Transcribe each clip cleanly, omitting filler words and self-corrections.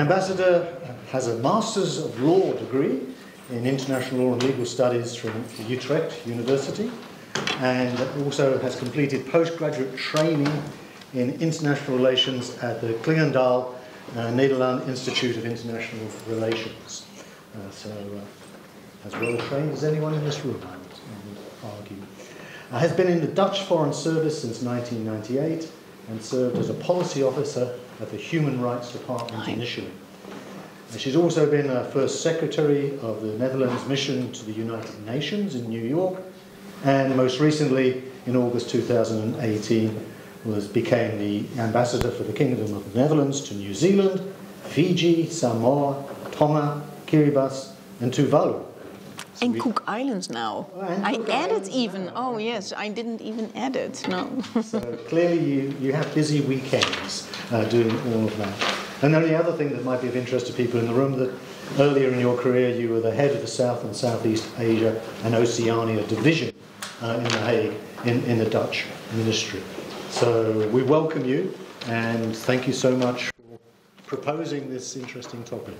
ambassador has a Master's of Law degree in International Law and Legal Studies from Utrecht University, and also has completed postgraduate training in international relations at the Klingendaal Nederland Institute of International Relations. So as well trained as anyone in this room, I would argue. Has been in the Dutch Foreign Service since 1998 and served as a policy officer at the Human Rights Department initially. She's also been First Secretary of the Netherlands Mission to the United Nations in New York, and most recently, in August 2018, became the Ambassador for the Kingdom of the Netherlands to New Zealand, Fiji, Samoa, Tonga, Kiribati, and Tuvalu. So and Cook Islands now. I added even. Now. Oh yes, I didn't even add it. No. So clearly you have busy weekends doing all of that. And the only other thing that might be of interest to people in the room, that earlier in your career you were the head of the South and Southeast Asia and Oceania Division in The Hague in the Dutch Ministry. So we welcome you and thank you so much for proposing this interesting topic.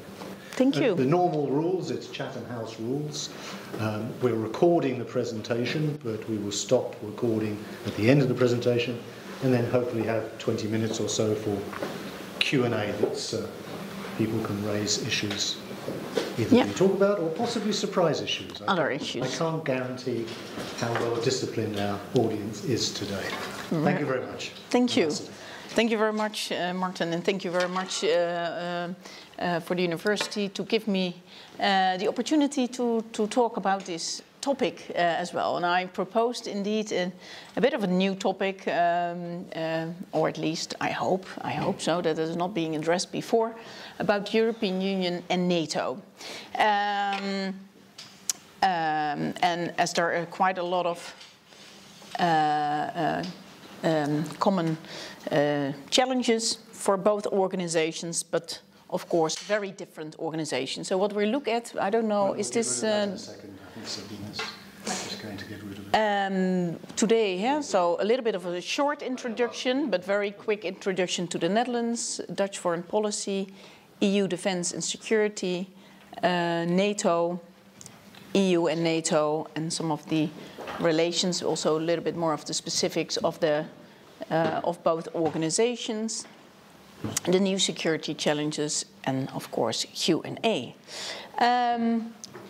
Thank you. The normal rules, it's Chatham House rules. We're recording the presentation, but we will stop recording at the end of the presentation and then hopefully have 20 minutes or so for Q&A that people can raise issues either we talk about or possibly surprise issues. Other issues. I can't guarantee how well disciplined our audience is today. Thank you very much. Thank you. Thank you very much, Martin, and thank you very much for the university to give me the opportunity to talk about this topic as well. And I proposed indeed a bit of a new topic, or at least I hope so, that it is not being addressed before, about the European Union and NATO. And as there are quite a lot of common challenges for both organizations, but of course very different organizations. So what we look at, I don't know, is this... Just going to get rid of it. Today, yeah, so a little bit of a short introduction, but very quick introduction to the Netherlands, Dutch foreign policy, EU defense and security, NATO, EU and NATO, and some of the relations, also a little bit more of the specifics of the of both organizations, the new security challenges, and of course Q&A.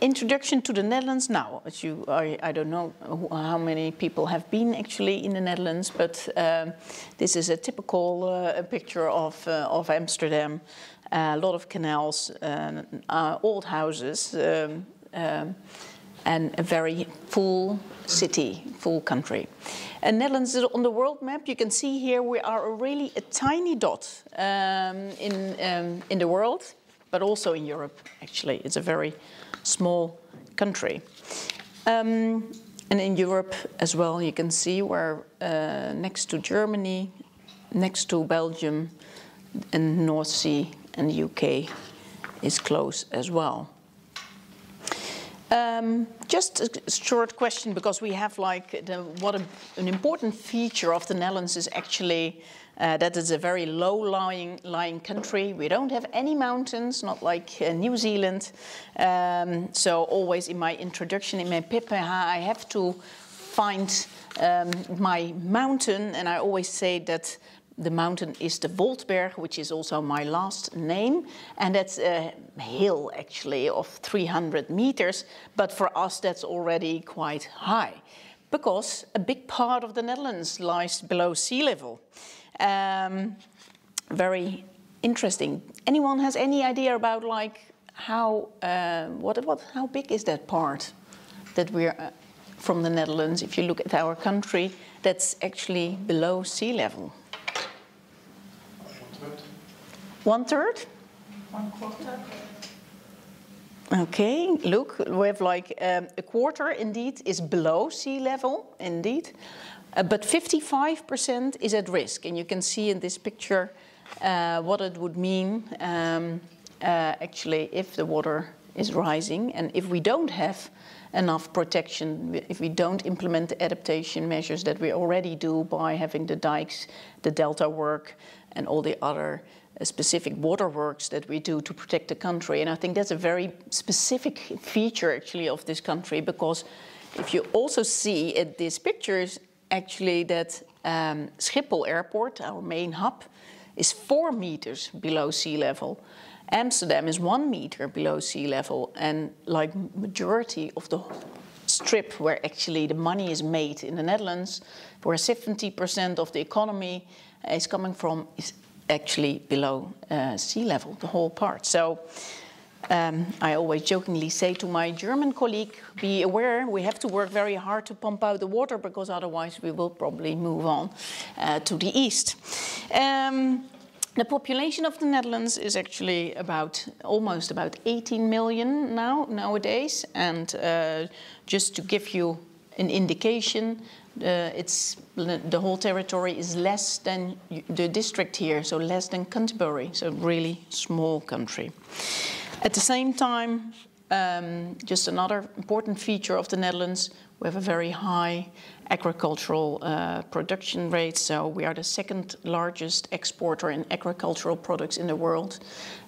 Introduction to the Netherlands. Now, as I don't know how many people have been actually in the Netherlands, but this is a typical picture of Amsterdam. A lot of canals, old houses, and a very full city, full country. And Netherlands is on the world map. You can see here we are really a tiny dot in the world, but also in Europe. Actually, it's a very small country. And in Europe as well, you can see we're next to Germany, next to Belgium, and North Sea, and the UK is close as well. Just a short question, because we have like an important feature of the Netherlands is actually that it's a very low-lying country. We don't have any mountains, not like New Zealand. So always in my introduction, in my paper, I have to find my mountain, and I always say that the mountain is the Woldberg, which is also my last name, and that's a hill actually of 300 meters, but for us that's already quite high, because a big part of the Netherlands lies below sea level. Very interesting. Anyone has any idea about like how how big is that part that we're from the Netherlands? If you look at our country, that's actually below sea level. 1/3? 1/4. Okay, look, we have like a quarter indeed is below sea level, indeed. But 55% is at risk. And you can see in this picture what it would mean actually if the water is rising. And if we don't have enough protection, if we don't implement the adaptation measures that we already do by having the dikes, the delta work, and all the other specific waterworks that we do to protect the country. And I think that's a very specific feature actually of this country, because if you also see in these pictures actually that Schiphol Airport, our main hub, is 4 meters below sea level. Amsterdam is 1 meter below sea level, and like majority of the strip where actually the money is made in the Netherlands, where 70% of the economy is coming from, is actually below sea level, the whole part. So I always jokingly say to my German colleague, be aware, we have to work very hard to pump out the water, because otherwise we will probably move on to the east. The population of the Netherlands is actually almost about 18 million nowadays. And just to give you an indication, the whole territory is less than the district here, so less than Canterbury, so really small country. At the same time, just another important feature of the Netherlands, we have a very high agricultural production rate. So we are the 2nd largest exporter in agricultural products in the world.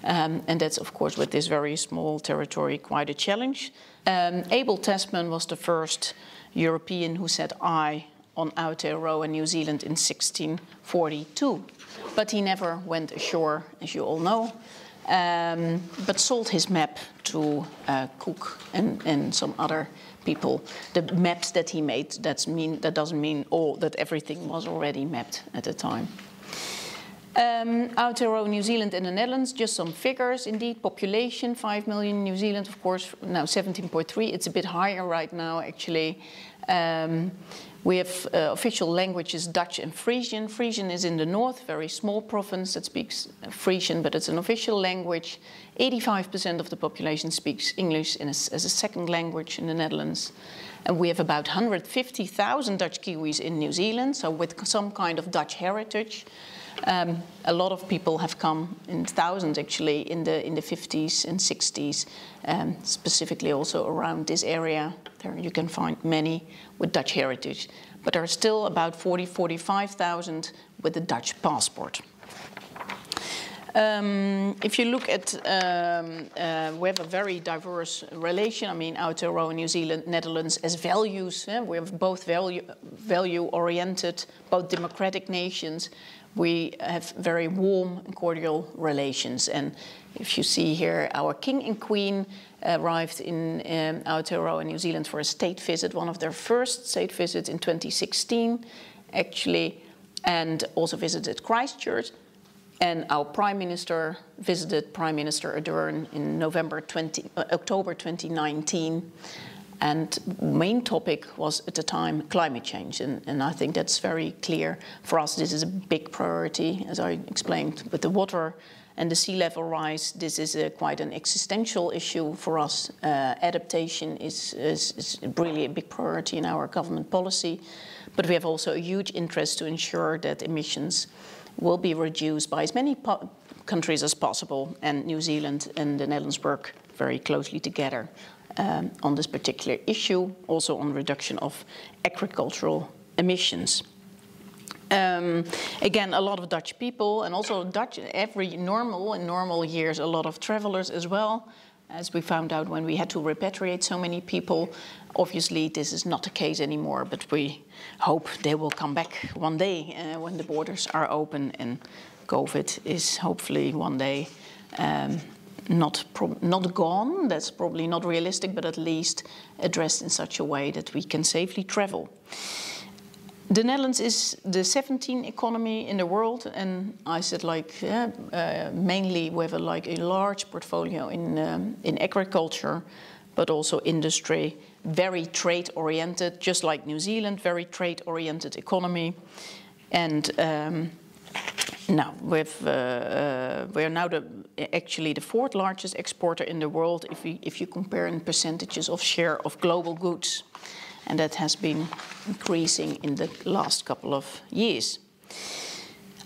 And that's, of course, with this very small territory, quite a challenge. Abel Tasman was the first European who set eye on Aotearoa New Zealand in 1642. But he never went ashore, as you all know. But sold his map to Cook and some other people. The maps that he made, that doesn't mean that everything was already mapped at the time. Aotearoa New Zealand and the Netherlands, just some figures. Indeed, population 5 million. New Zealand, of course, now 17.3. It's a bit higher right now, actually. We have official languages Dutch and Frisian. Frisian is in the north, very small province that speaks Frisian, but it's an official language. 85% of the population speaks English as a second language in the Netherlands. And we have about 150,000 Dutch Kiwis in New Zealand, so with some kind of Dutch heritage. A lot of people have come, in thousands actually, in the 50s and 60s, specifically also around this area. There you can find many with Dutch heritage. But there are still about 45,000 with a Dutch passport. If you look at, we have a very diverse relation. I mean, Aotearoa, New Zealand, Netherlands as values. We have both value-oriented, both democratic nations. We have very warm and cordial relations. And if you see here, our King and Queen arrived in Aotearoa, New Zealand for a state visit, one of their first state visits in 2016, actually, and also visited Christchurch. And our Prime Minister visited Prime Minister Ardern in October 2019. And main topic was at the time climate change. And I think that's very clear. For us, this is a big priority, as I explained, with the water and the sea level rise. This is quite an existential issue for us. Adaptation is really a big priority in our government policy. But we have also a huge interest to ensure that emissions will be reduced by as many countries as possible. And New Zealand and the Netherlands work very closely together on this particular issue, also on reduction of agricultural emissions. Again, a lot of Dutch people, and also Dutch, in normal years, a lot of travelers as well, as we found out when we had to repatriate so many people. Obviously, this is not the case anymore, but we hope they will come back one day when the borders are open and COVID is hopefully one day not gone. That's probably not realistic, but at least addressed in such a way that we can safely travel. The Netherlands is the 17th economy in the world, and I said mainly we have a large portfolio in agriculture, but also industry, very trade-oriented, just like New Zealand, very trade-oriented economy, and now we're now actually the 4th largest exporter in the world if you compare in percentages of share of global goods. And that has been increasing in the last couple of years.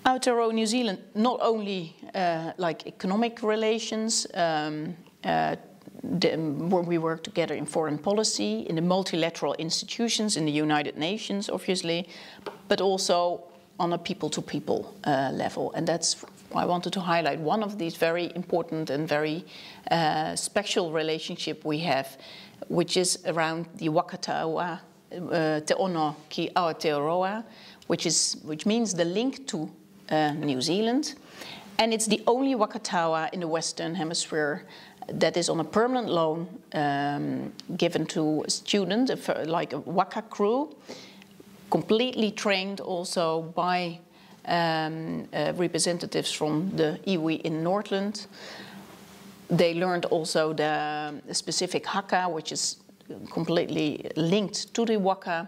Aotearoa New Zealand, not only economic relations, where we work together in foreign policy, in the multilateral institutions, in the United Nations, obviously, but also on a people-to-people level. And that's I wanted to highlight one of these very important and very special relationship we have, which is around the Wakatawa Te Ono Ki Aotearoa, which means the link to New Zealand. And it's the only Wakatawa in the Western Hemisphere that is on a permanent loan given to a student, like a Waka crew, completely trained also by representatives from the iwi in Nordland. They learned also the specific haka, which is completely linked to the Waka.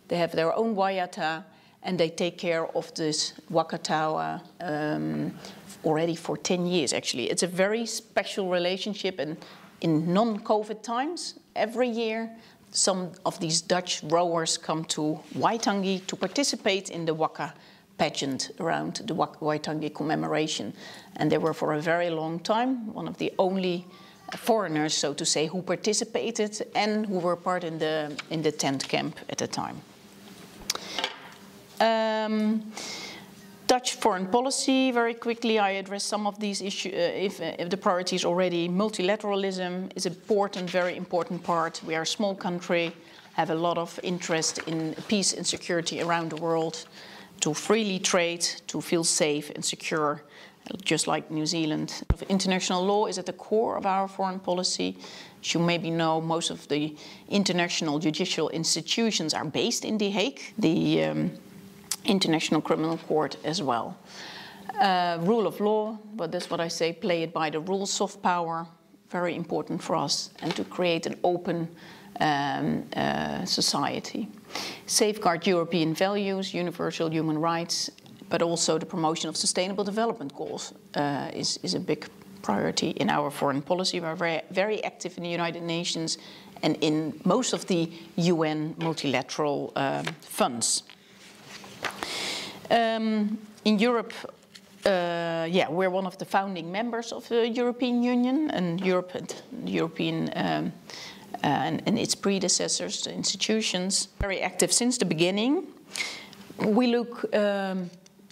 They have their own waiata, and they take care of this Wakatawa already for 10 years, actually. It's a very special relationship, and in non-COVID times, every year, some of these Dutch rowers come to Waitangi to participate in the Waka pageant around the Waitangi commemoration. And they were for a very long time one of the only foreigners, so to say, who participated and who were part in the tent camp at the time. Dutch foreign policy, very quickly, I address some of these issues. If the priorities already, multilateralism is important, very important part. We are a small country, have a lot of interest in peace and security around the world, to freely trade, to feel safe and secure, just like New Zealand. International law is at the core of our foreign policy. As you maybe know, most of the international judicial institutions are based in The Hague. The International Criminal Court as well. Rule of law, but that's what I say, play it by the rules, soft power, very important for us, and to create an open society. Safeguard European values, universal human rights, but also the promotion of sustainable development goals is a big priority in our foreign policy. We're very, very active in the United Nations and in most of the UN multilateral funds. In Europe, we're one of the founding members of the European Union, and Europe and the European and its predecessors, the institutions, very active since the beginning. We look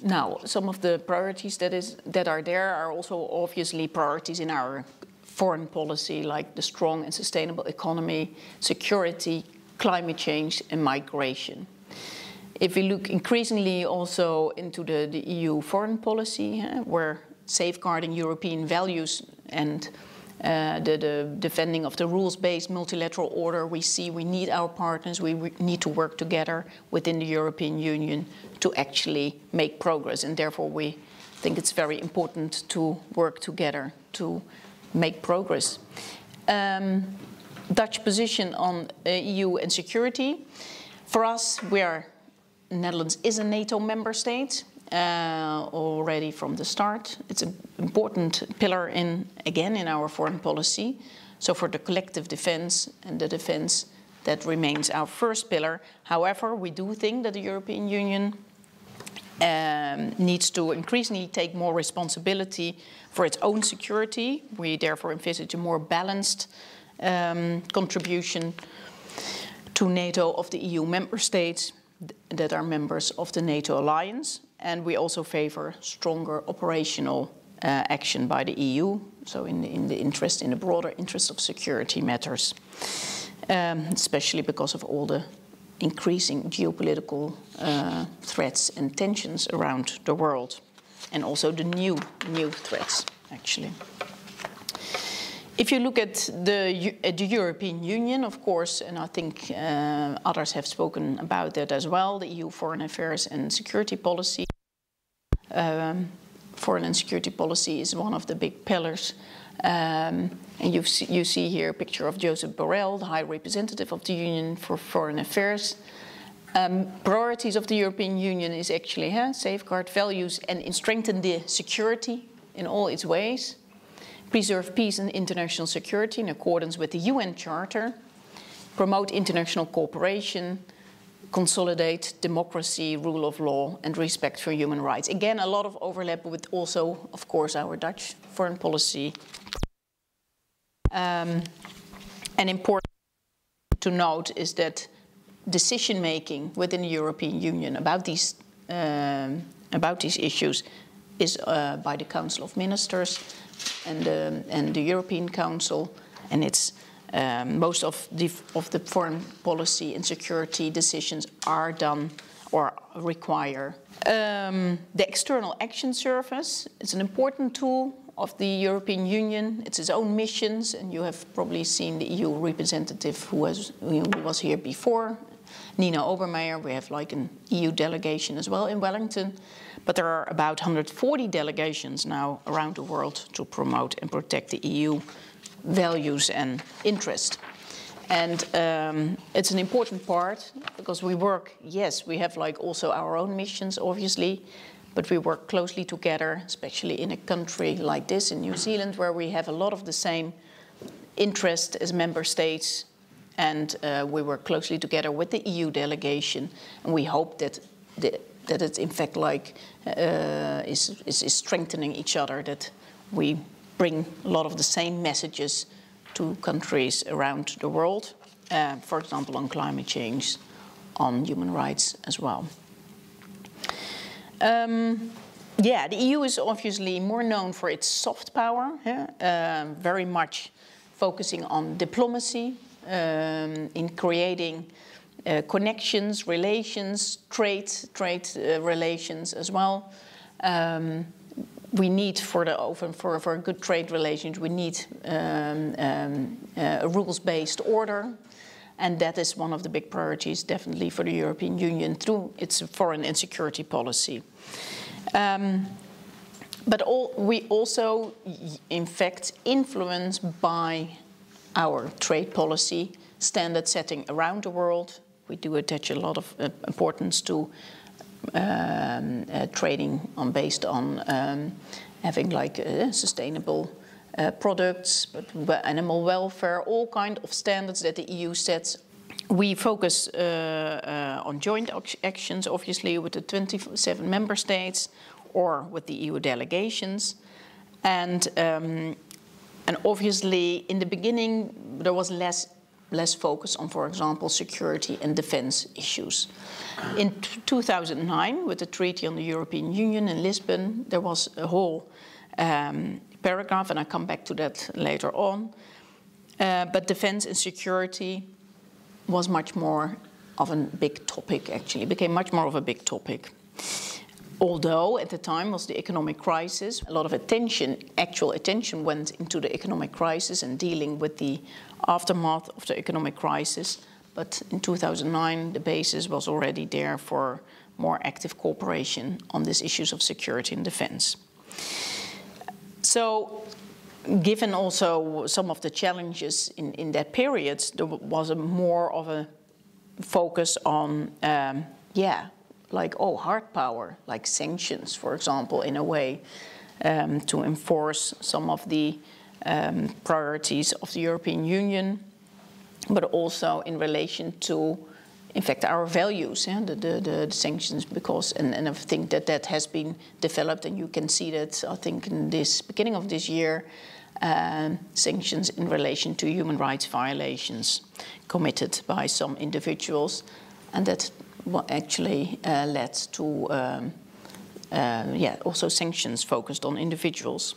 now, some of the priorities that are there are also obviously priorities in our foreign policy, like the strong and sustainable economy, security, climate change, and migration. If we look increasingly also into the EU foreign policy, where safeguarding European values and the defending of the rules-based multilateral order, we see we need our partners, we need to work together within the European Union to actually make progress, and therefore we think it's very important to work together to make progress. Dutch position on EU and security. For us, Netherlands is a NATO member state already from the start. It's an important pillar again in our foreign policy. So for the collective defense and the defense, that remains our first pillar. However, we do think that the European Union needs to increasingly take more responsibility for its own security. We therefore envisage a more balanced contribution to NATO of the EU member states that are members of the NATO alliance, and we also favor stronger operational action by the EU, so in the broader interest of security matters, especially because of all the increasing geopolitical threats and tensions around the world, and also the new threats, actually. If you look at the European Union, of course, and I think others have spoken about that as well, the EU foreign affairs and security policy. Foreign and security policy is one of the big pillars. And you see here a picture of Joseph Borrell, the High Representative of the Union for Foreign Affairs. Priorities of the European Union is actually safeguard values and strengthen the security in all its ways. Preserve peace and international security in accordance with the UN Charter, promote international cooperation, consolidate democracy, rule of law, and respect for human rights. Again, a lot of overlap with also, of course, our Dutch foreign policy. And important to note is that decision-making within the European Union about these issues is by the Council of Ministers and the European Council, and it's most of the foreign policy and security decisions are done or require. The External Action Service is an important tool of the European Union. It's its own missions, and you have probably seen the EU representative who was here before, Nina Obermeier. We have like an EU delegation as well in Wellington, but there are about 140 delegations now around the world to promote and protect the EU values and interest. And it's an important part because we work, yes, we have like also our own missions, obviously, but we work closely together, especially in a country like this, in New Zealand, where we have a lot of the same interest as member states, and we work closely together with the EU delegation, and we hope that it in fact like is strengthening each other, that we bring a lot of the same messages to countries around the world, for example, on climate change, on human rights as well. Yeah, the EU is obviously more known for its soft power, very much focusing on diplomacy, in creating connections, relations, trade relations as well. We need for a good trade relations, we need a rules-based order, and that is one of the big priorities definitely for the European Union through its foreign and security policy. But we also, in fact, influenced by our trade policy standard setting around the world. We do attach a lot of importance to trading based on having like sustainable products, but animal welfare, all kind of standards that the EU sets. We focus on joint actions, obviously, with the 27 member states or with the EU delegations, and obviously in the beginning there was less focus on, for example, security and defense issues. In 2009, with the Treaty on the European Union in Lisbon, there was a whole paragraph, and I'll come back to that later on. But defense and security was much more of a big topic, actually. It became much more of a big topic. Although at the time was the economic crisis, a lot of attention, actual attention went into the economic crisis and dealing with the aftermath of the economic crisis. But in 2009, the basis was already there for more active cooperation on these issues of security and defense. So, given also some of the challenges in that period, there was more of a focus on, hard power, like sanctions, for example, in a way, to enforce some of the priorities of the European Union, but also in relation to, in fact, our values, the sanctions, because, and I think that has been developed, and you can see that, I think, in this beginning of this year, sanctions in relation to human rights violations committed by some individuals, and that actually led to also sanctions focused on individuals.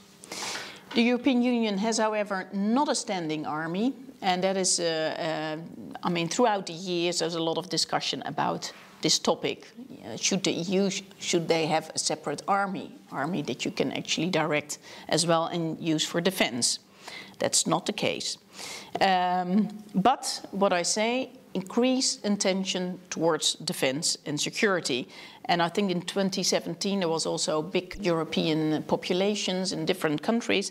The European Union has, however, not a standing army, and that is, throughout the years there's a lot of discussion about this topic. Should the EU, should they have a separate army that you can actually direct as well and use for defense? That's not the case. But what I say, increased attention towards defense and security. And I think in 2017 there was also big European populations in different countries,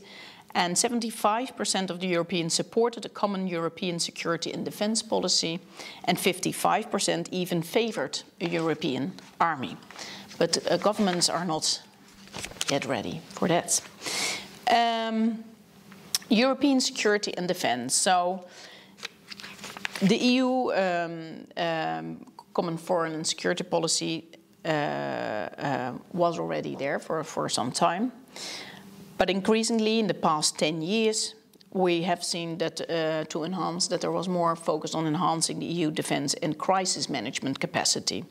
and 75% of the Europeans supported a common European security and defense policy, and 55% even favored a European army. But governments are not yet ready for that. European security and defense. So the EU common foreign and security policy was already there for some time. But increasingly in the past 10 years, we have seen that to enhance, that there was more focus on enhancing the EU defense and crisis management capacity.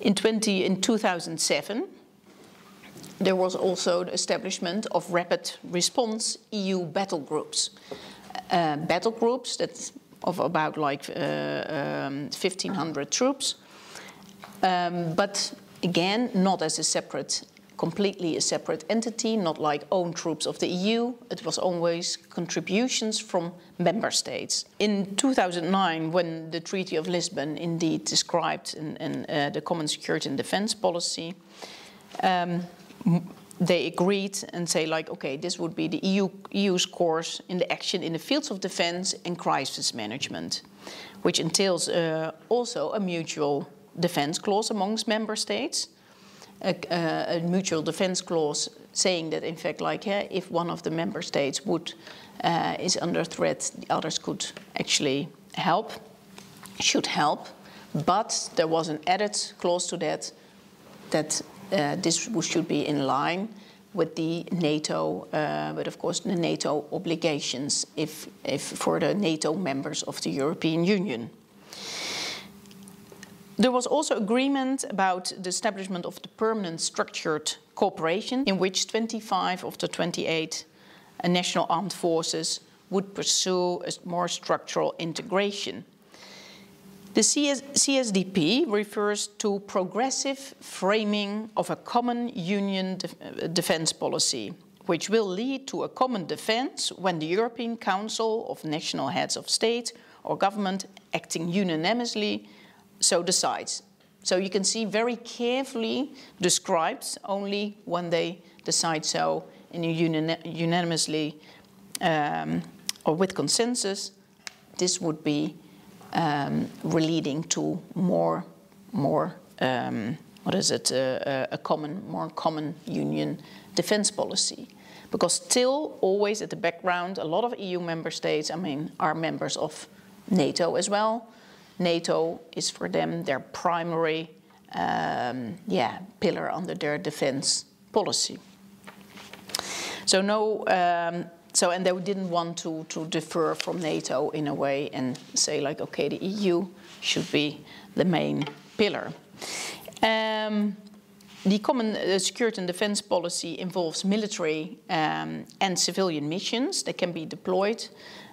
In 2007, there was also the establishment of rapid response EU battle groups. Battle groups that of about like 1,500 troops, but again, not as a separate, completely a separate entity, not like own troops of the EU. It was always contributions from member states. In 2009, when the Treaty of Lisbon indeed described the Common Security and Defence Policy, they agreed and say like, okay, this would be the EU's course in the action in the fields of defence and crisis management, which entails also a mutual defence clause amongst member states, a mutual defence clause saying that in fact, like, if one of the member states is under threat, the others could actually help, should help, but there was an added clause to that this should be in line with the NATO, but of course the NATO obligations if for the NATO members of the European Union. There was also agreement about the establishment of the permanent structured cooperation in which 25 of the 28 national armed forces would pursue a more structural integration. The CSDP refers to progressive framing of a common union defence policy, which will lead to a common defence when the European Council of National Heads of State or Government acting unanimously so decides. So you can see very carefully described only when they decide so in a unanimously or with consensus, this would be leading to more more common union defence policy. Because still, always at the background, a lot of EU member states, are members of NATO as well. NATO is for them their primary pillar under their defence policy. So and they didn't want to differ from NATO in a way and say like, okay, the EU should be the main pillar. The common security and defence policy involves military and civilian missions that can be deployed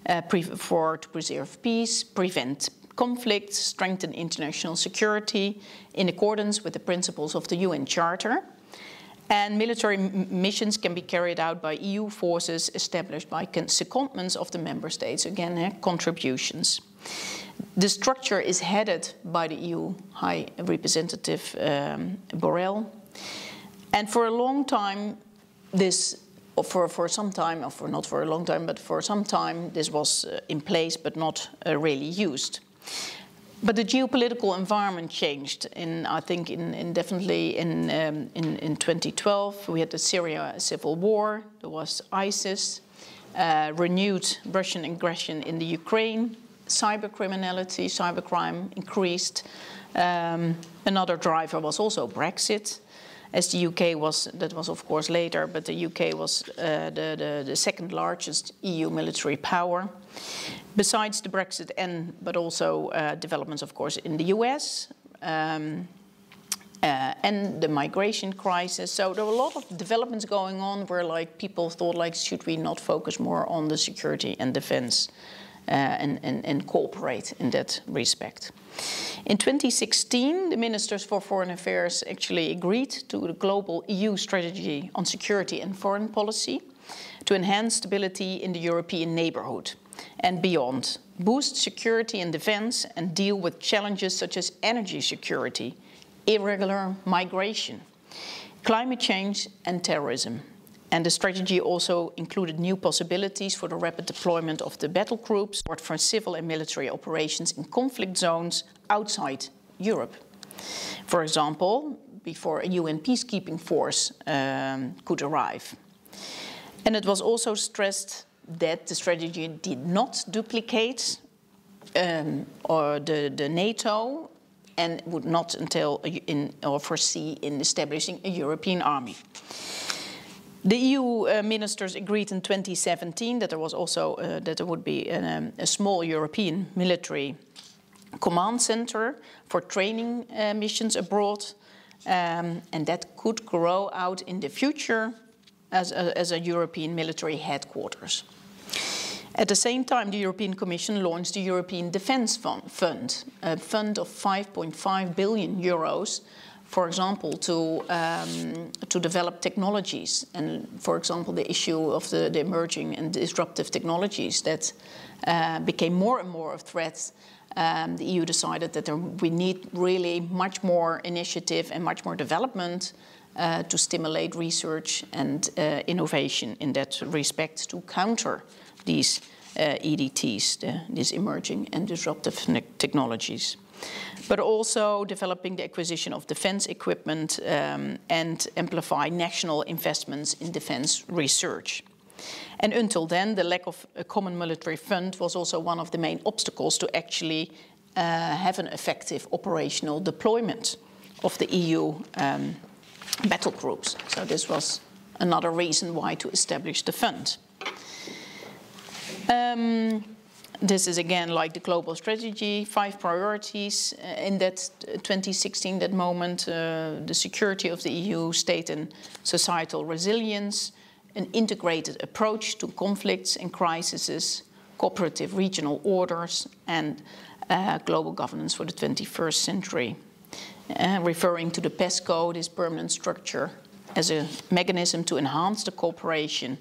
to preserve peace, prevent conflicts, strengthen international security in accordance with the principles of the UN Charter. And military missions can be carried out by EU forces established by secondments of the member states, again, contributions. The structure is headed by the EU High Representative Borrell. And for a long time, this was in place but not really used. But the geopolitical environment changed. Definitely in 2012, we had the Syria civil war. There was ISIS, renewed Russian aggression in the Ukraine, cybercriminality, cybercrime increased. Another driver was also Brexit, as the UK was. That was of course later, but the UK was the second largest EU military power. Besides the Brexit but also developments, of course, in the US and the migration crisis. So there were a lot of developments going on where like people thought like, should we not focus more on the security and defense and cooperate in that respect. In 2016, the Ministers for Foreign Affairs actually agreed to the global EU strategy on security and foreign policy to enhance stability in the European neighbourhood and beyond, boost security and defence and deal with challenges such as energy security, irregular migration, climate change and terrorism. And the strategy also included new possibilities for the rapid deployment of the battle groups for civil and military operations in conflict zones outside Europe. For example, before a UN peacekeeping force could arrive. And it was also stressed that the strategy did not duplicate the NATO and would not entail or foresee in establishing a European army. The EU ministers agreed in 2017 that there was also that there would be a small European military command center for training missions abroad, and that could grow out in the future as a European military headquarters. At the same time, the European Commission launched the European Defence Fund, a fund of 5.5 billion euros, for example, to develop technologies. And, for example, the issue of the emerging and disruptive technologies that became more and more of threats. The EU decided that we need really much more initiative and much more development to stimulate research and innovation in that respect to counter these EDTs, these emerging and disruptive technologies. But also developing the acquisition of defense equipment and amplify national investments in defense research. And until then, the lack of a common military fund was also one of the main obstacles to actually have an effective operational deployment of the EU battle groups. So this was another reason why to establish the fund. This is again like the global strategy, 5 priorities in that 2016, that moment, the security of the EU, state and societal resilience, an integrated approach to conflicts and crises, cooperative regional orders, and global governance for the 21st century. Referring to the PESCO, this permanent structure, as a mechanism to enhance the cooperation,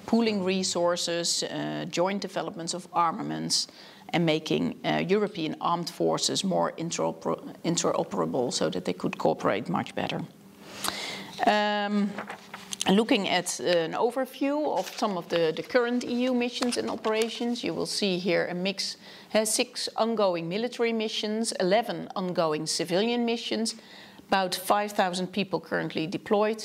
pooling resources, joint developments of armaments, and making European armed forces more interoperable so that they could cooperate much better. Looking at an overview of some of the current EU missions and operations, you will see here a mix. Has 6 ongoing military missions, 11 ongoing civilian missions, about 5,000 people currently deployed.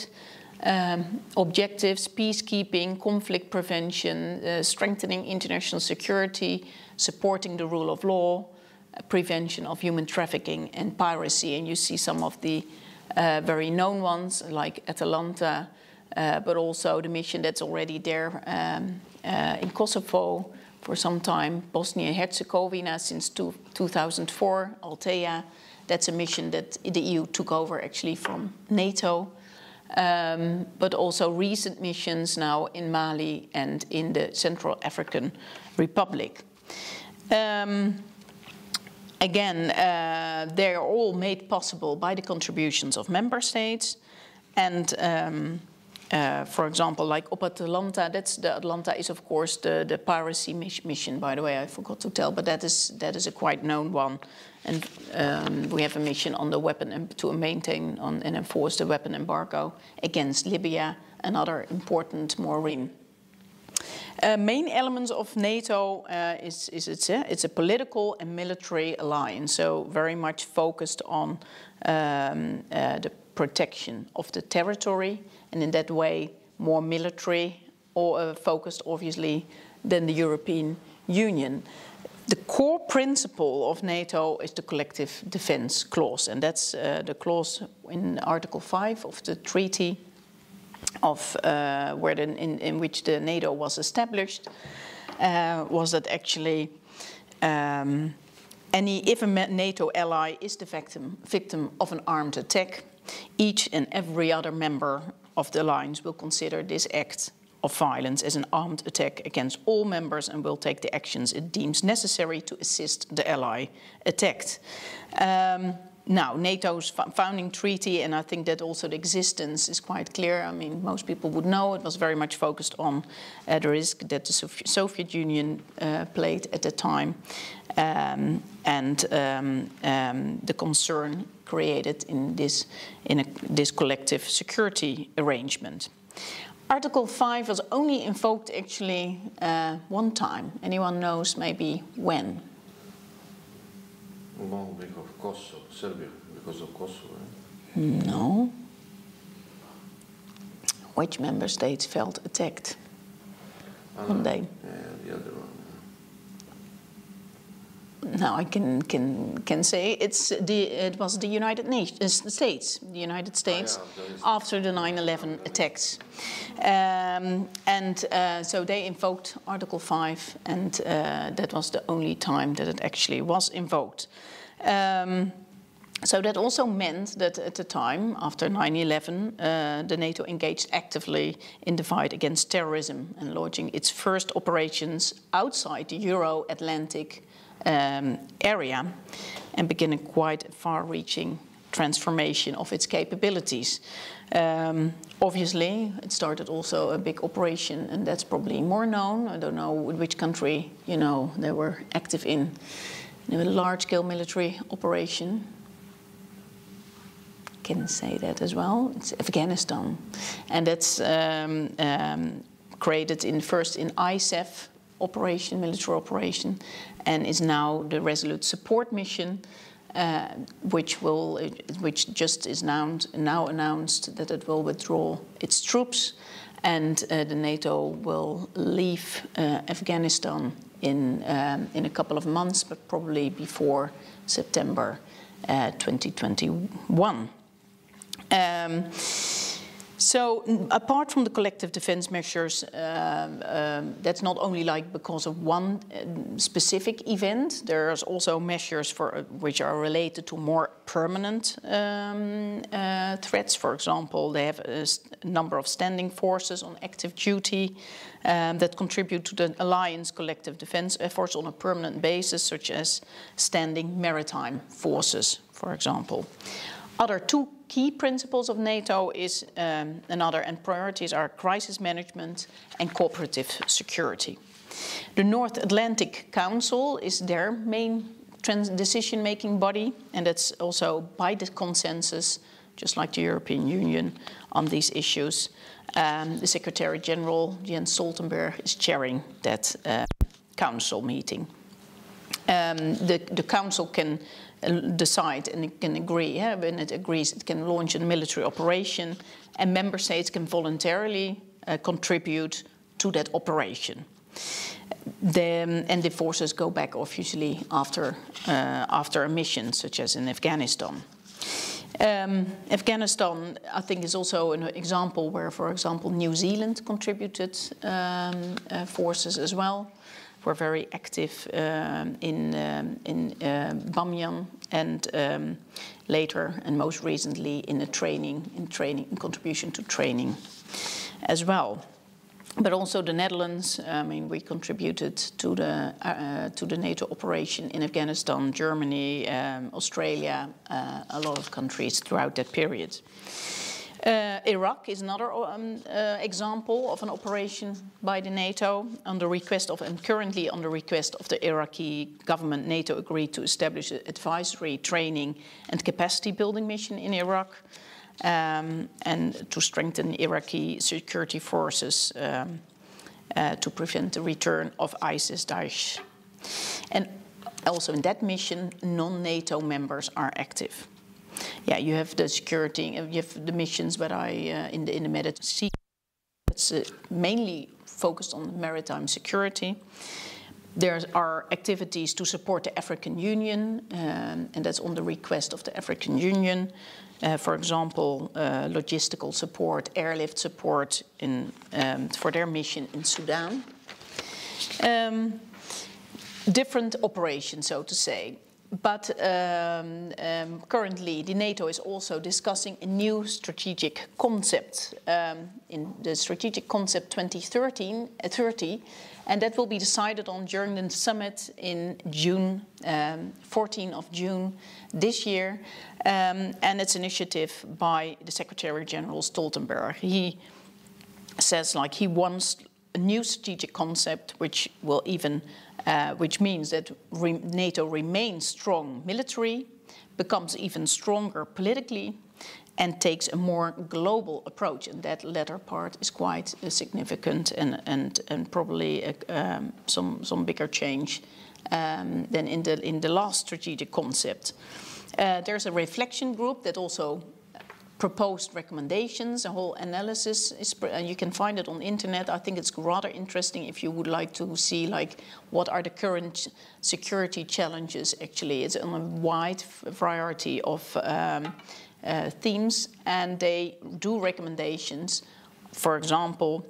Objectives: peacekeeping, conflict prevention, strengthening international security, supporting the rule of law, prevention of human trafficking and piracy. And you see some of the very known ones like Atalanta, but also the mission that's already there in Kosovo for some time, Bosnia and Herzegovina since 2004, Althea. That's a mission that the EU took over actually from NATO. But also recent missions now in Mali and in the Central African Republic. Again, they are all made possible by the contributions of member states. And for example, like Atalanta, the Atalanta is of course the piracy mission, by the way, I forgot to tell, but that is a quite known one. And we have a mission on the weapon to maintain and enforce the weapon embargo against Libya, another important marine. Main elements of NATO it's a political and military alliance, so very much focused on the protection of the territory, and in that way more military or focused, obviously, than the European Union. The core principle of NATO is the collective defense clause, and that's the clause in Article 5 of the treaty of in which the NATO was established. Was that actually if a NATO ally is the victim of an armed attack, each and every other member of the alliance will consider this act of violence as an armed attack against all members and will take the actions it deems necessary to assist the ally attacked. Now, NATO's founding treaty, and I think that also the existence is quite clear. I mean, most people would know it was very much focused on the risk that the Soviet Union played at the time, and the concern created in this collective security arrangement. Article 5 was only invoked actually one time. Anyone knows maybe when? Long because of Kosovo, Serbia, because of Kosovo. No. Which member states felt attacked one day? Yeah, the other one. Now I can say it was the United States, the United States, after the 9/11 attacks, so they invoked Article 5, and that was the only time that it actually was invoked. So that also meant that at the time, after 9/11, the NATO engaged actively in the fight against terrorism and launching its first operations outside the Euro-Atlantic area and began a quite far-reaching transformation of its capabilities. Obviously, it started also a big operation, and that's probably more known. I don't know which country, you know, they were active in a large-scale military operation. Can say that as well. It's Afghanistan, and that's created first in ISAF operation, military operation, and is now the Resolute Support Mission, which just is now announced that it will withdraw its troops, and the NATO will leave Afghanistan in a couple of months, but probably before September 2021. So apart from the collective defense measures, that's not only like because of one specific event. There's also measures which are related to more permanent threats. For example, they have a number of standing forces on active duty that contribute to the alliance collective defense efforts on a permanent basis, such as standing maritime forces, for example. Other two key principles of NATO and priorities are crisis management and cooperative security. The North Atlantic Council is their main decision-making body, and that's also by the consensus, just like the European Union, on these issues. The Secretary General, Jens Stoltenberg, is chairing that council meeting. The council can decide and it can agree. When it agrees, it can launch a military operation, and member states can voluntarily contribute to that operation. And the forces go back, obviously, after a mission, such as in Afghanistan. Afghanistan, I think, is also an example where, for example, New Zealand contributed forces as well. We're very active in Bamyan, and later and most recently in contribution to training as well. But also the Netherlands. I mean, we contributed to the NATO operation in Afghanistan, Germany, Australia, a lot of countries throughout that period. Iraq is another example of an operation by the NATO currently on the request of the Iraqi government. NATO agreed to establish an advisory, training and capacity building mission in Iraq and to strengthen Iraqi security forces to prevent the return of ISIS-Daesh. And also in that mission, non-NATO members are active. Yeah, you have the security, you have the missions, but in the Mediterranean Sea. It's mainly focused on maritime security. There are activities to support the African Union, and that's on the request of the African Union. For example, logistical support, airlift support for their mission in Sudan. Different operations, so to say. But currently, the NATO is also discussing a new strategic concept in the Strategic Concept 2030, and that will be decided on during the summit in June, 14th of June this year, and it's an initiative by the Secretary General Stoltenberg. He says he wants a new strategic concept which means that NATO remains strong militarily, becomes even stronger politically, and takes a more global approach. And that latter part is quite significant and probably some bigger change than in the last strategic concept. There's a reflection group that also proposed recommendations. A whole analysis you can find it on the internet. I think it's rather interesting if you would like to see what are the current security challenges. Actually, it's on a wide variety of themes, and they do recommendations. For example,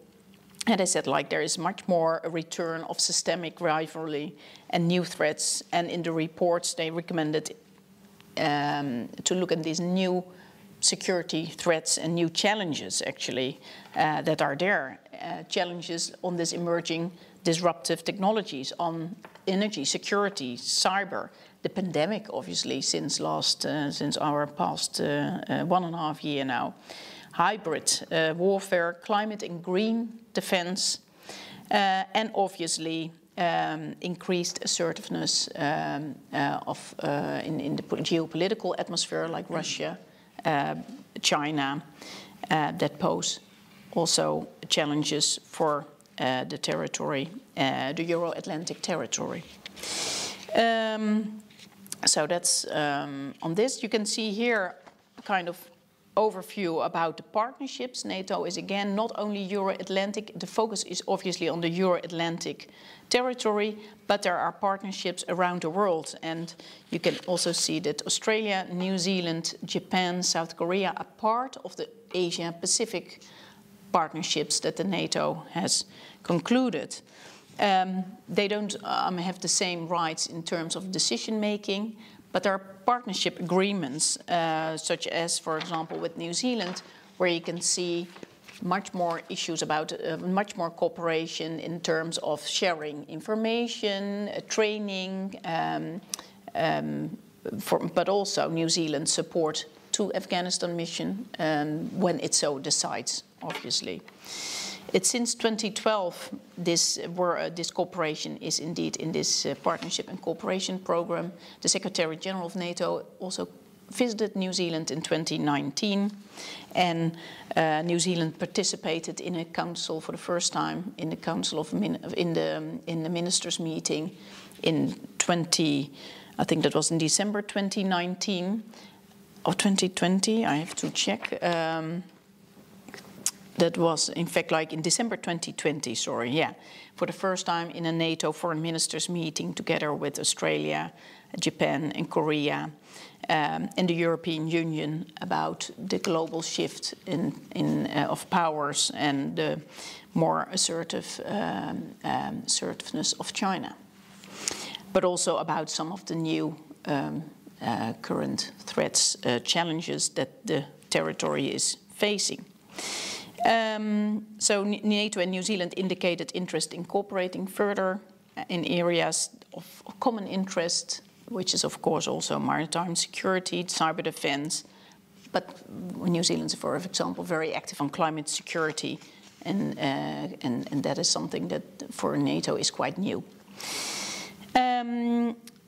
and I said there is much more a return of systemic rivalry and new threats, and in the reports they recommended to look at these new security threats and new challenges actually that are there. Challenges on this emerging disruptive technologies, on energy security, cyber, the pandemic obviously since our past 1.5 years now, hybrid warfare, climate and green defense, and obviously increased assertiveness in the geopolitical atmosphere like Russia, China, that pose also challenges for the territory, the Euro-Atlantic territory. So that's on this. You can see here a kind of overview about the partnerships. NATO is again not only Euro-Atlantic, the focus is obviously on the Euro-Atlantic territory, but there are partnerships around the world. And you can also see that Australia, New Zealand, Japan, South Korea are part of the Asia-Pacific partnerships that the NATO has concluded. They don't have the same rights in terms of decision making, but there are partnership agreements, such as, for example, with New Zealand, where you can see much more issues about much more cooperation in terms of sharing information, training, but also New Zealand's support to Afghanistan mission when it so decides, obviously. It's since 2012 this cooperation is indeed in this partnership and cooperation program. The Secretary General of NATO also visited New Zealand in 2019, and New Zealand participated in a council for the first time in the council of in the ministers' meeting in I think that was in December 2019 or 2020. I have to check. That was, in fact, like in December 2020, sorry, yeah. For the first time in a NATO foreign ministers meeting together with Australia, Japan and Korea and the European Union about the global shift of powers and the more assertiveness of China. But also about some of the new current threats, challenges that the territory is facing. So NATO and New Zealand indicated interest in cooperating further in areas of common interest, which is of course also maritime security, cyber defense, but New Zealand is, for example, very active on climate security, and that is something that for NATO is quite new.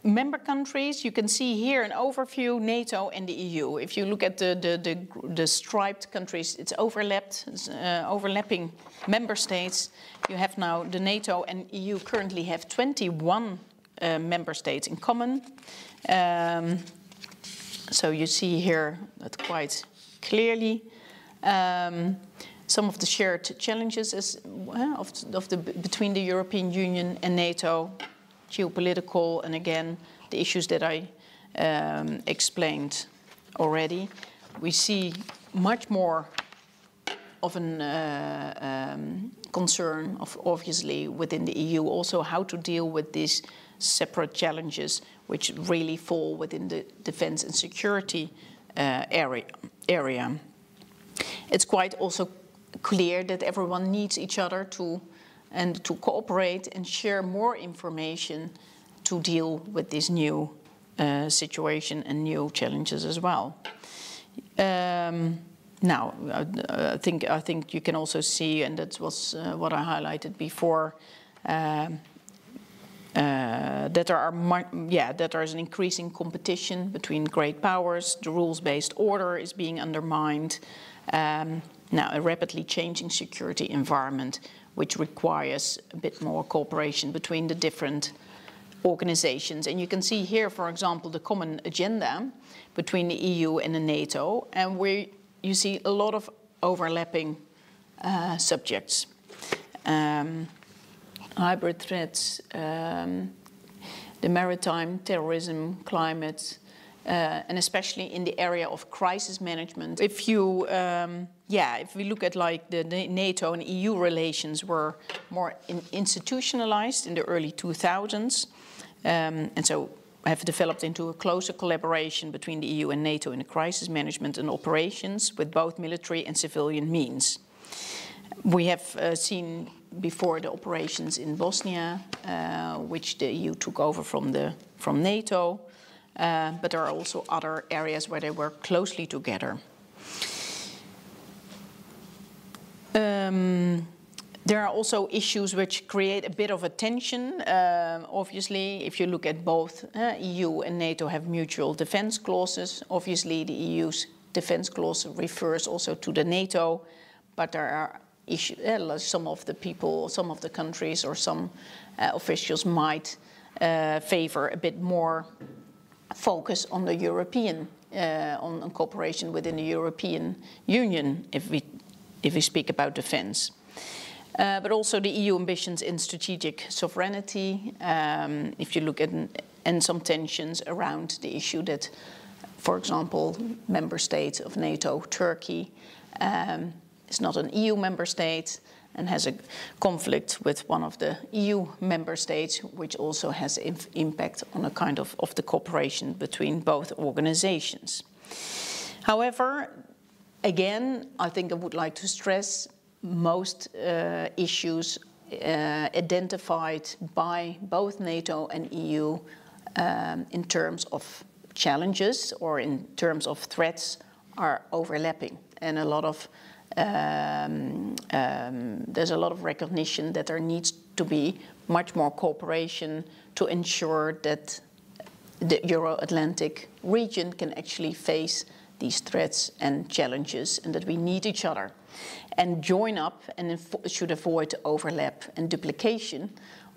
Member countries, you can see here an overview, NATO and the EU. If you look at the striped countries, it's overlapping member states. You have now the NATO and EU currently have 21 member states in common. So you see here that quite clearly. Some of the shared challenges between the European Union and NATO, geopolitical, and again, the issues that I explained already. We see much more of a concern, obviously, within the EU, also how to deal with these separate challenges, which really fall within the defense and security area. It's quite also clear that everyone needs each other to cooperate and share more information to deal with this new situation and new challenges as well. Now, I think you can also see, and that was what I highlighted before, that there is an increasing competition between great powers. The rules-based order is being undermined. Now, a rapidly changing security environment, which requires a bit more cooperation between the different organizations. And you can see here, for example, the common agenda between the EU and the NATO, and where you see a lot of overlapping subjects. Hybrid threats, the maritime, terrorism, climate, and especially in the area of crisis management. If you, if we look at like the NATO and EU relations were more institutionalized in the early 2000s, and so have developed into a closer collaboration between the EU and NATO in the crisis management and operations with both military and civilian means. We have seen before the operations in Bosnia, which the EU took over from NATO, but there are also other areas where they work closely together. There are also issues which create a bit of a tension. Obviously, if you look at both, EU and NATO have mutual defense clauses. Obviously, the EU's defense clause refers also to the NATO, but there are issues. Some of the people, some of the countries, or some officials might favor a bit more focus on the European, on cooperation within the European Union, if we speak about defense. But also the EU ambitions in strategic sovereignty, if you look at and some tensions around the issue that, for example, member states of NATO, Turkey, is not an EU member state and has a conflict with one of the EU member states, which also has impact on a kind of the cooperation between both organizations. However, again, I think I would like to stress most issues identified by both NATO and EU in terms of challenges or in terms of threats are overlapping, and a lot of there's a lot of recognition that there needs to be much more cooperation to ensure that the Euro-Atlantic region can actually face these threats and challenges, and that we need each other and join up and should avoid overlap and duplication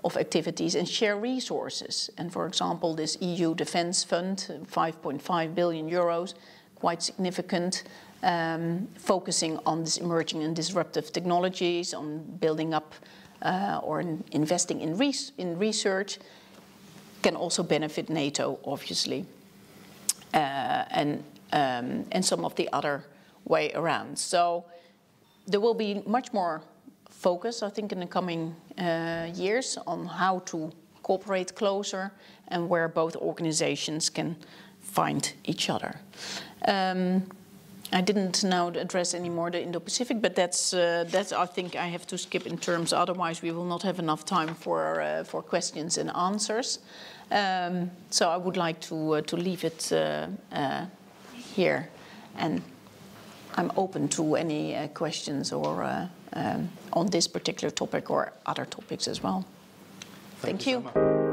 of activities and share resources. And for example, this EU Defence Fund, 5.5 billion euros, quite significant, focusing on this emerging and disruptive technologies, on building up or investing in research, can also benefit NATO, obviously, and some of the other way around. So there will be much more focus, I think, in the coming years on how to cooperate closer and where both organizations can find each other. I didn't now address any more the Indo-Pacific, but that's I think I have to skip in terms. Otherwise, we will not have enough time for questions and answers. So I would like to leave it here, and I'm open to any questions or on this particular topic or other topics as well. Thank you.